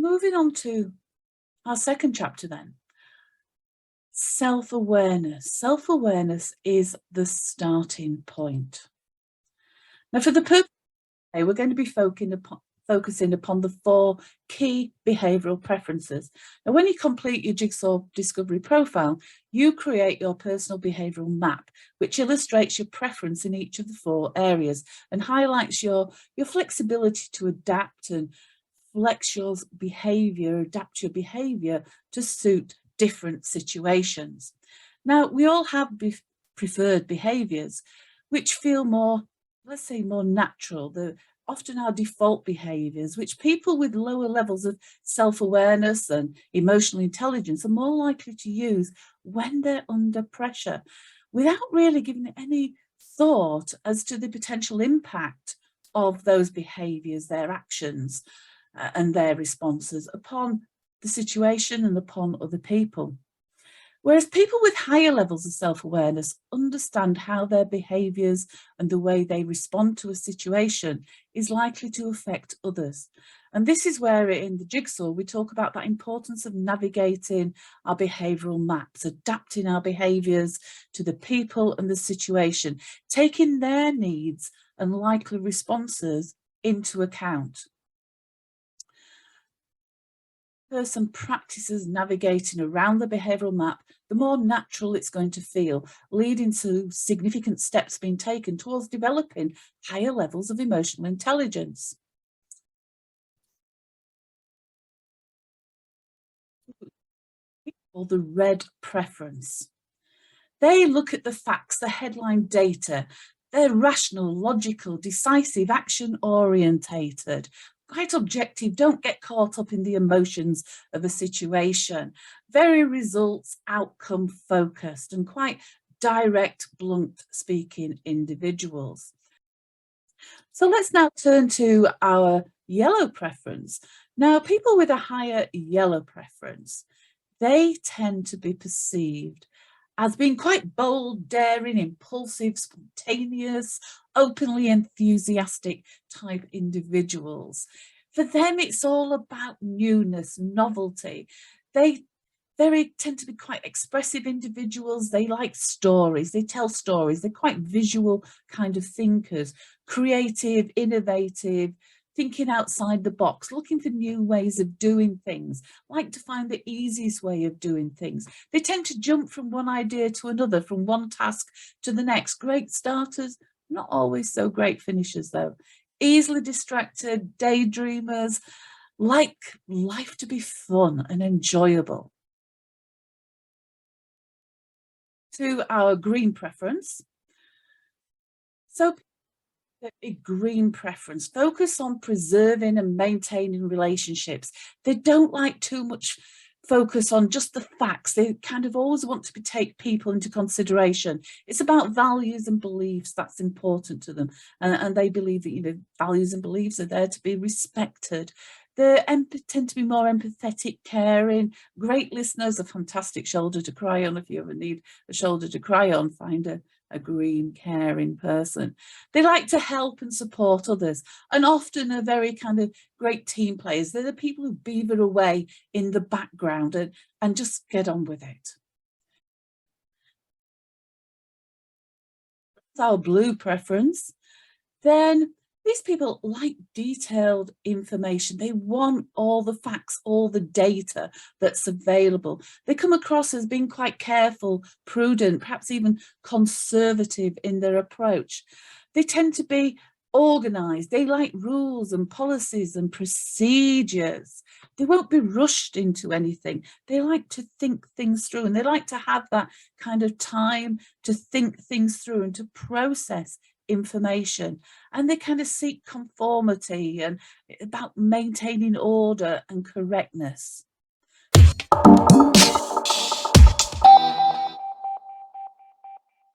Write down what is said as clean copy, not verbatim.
moving on to our second chapter then. Self-awareness. Self-awareness is the starting point. Now, for the purpose of today, we're going to be focusing upon the 4 key behavioural preferences. Now, when you complete your Jigsaw Discovery Profile, you create your personal behavioural map, which illustrates your preference in each of the 4 areas and highlights your flexibility to adapt and flex your behaviour, adapt your behaviour to suit different situations. Now, we all have preferred behaviours which feel more, let's say, more natural. They're often our default behaviours, which people with lower levels of self-awareness and emotional intelligence are more likely to use when they're under pressure, without really giving it any thought as to the potential impact of those behaviours, their actions, and their responses upon the situation and upon other people. Whereas people with higher levels of self-awareness understand how their behaviours and the way they respond to a situation is likely to affect others. And this is where in the Jigsaw we talk about that importance of navigating our behavioural maps, adapting our behaviours to the people and the situation, taking their needs and likely responses into account. Person practices navigating around the behavioural map, the more natural it's going to feel, leading to significant steps being taken towards developing higher levels of emotional intelligence. Or the red preference. They look at the facts, the headline data. They're rational, logical, decisive, action orientated, quite objective, don't get caught up in the emotions of a situation, very results outcome focused and quite direct, blunt speaking individuals. So let's now turn to our yellow preference. Now, people with a higher yellow preference, they tend to be perceived as being quite bold, daring, impulsive, spontaneous, openly enthusiastic type individuals. For them, it's all about newness, novelty. They tend to be quite expressive individuals. They like stories, they tell stories, they're quite visual kind of thinkers, creative, innovative, thinking outside the box, looking for new ways of doing things, like to find the easiest way of doing things. They tend to jump from one idea to another, from one task to the next. Great starters, not always so great finishers though. Easily distracted, daydreamers, like life to be fun and enjoyable. To our green preference. So a green preference, focus on preserving and maintaining relationships. They don't like too much focus on just the facts. They kind of always want to take people into consideration. It's about values and beliefs that's important to them. And they believe that, you know, values and beliefs are there to be respected. They tend to be more empathetic, caring, great listeners, a fantastic shoulder to cry on. If you ever need a shoulder to cry on, find a green, caring person. They like to help and support others, and often are very kind of great team players. They're the people who beaver away in the background and just get on with it. That's our blue preference. Then these people like detailed information. They want all the facts, all the data that's available. They come across as being quite careful, prudent, perhaps even conservative in their approach. They tend to be organised. They like rules and policies and procedures. They won't be rushed into anything. They like to think things through, and they like to have that kind of time to think things through and to process information. And they kind of seek conformity and about maintaining order and correctness.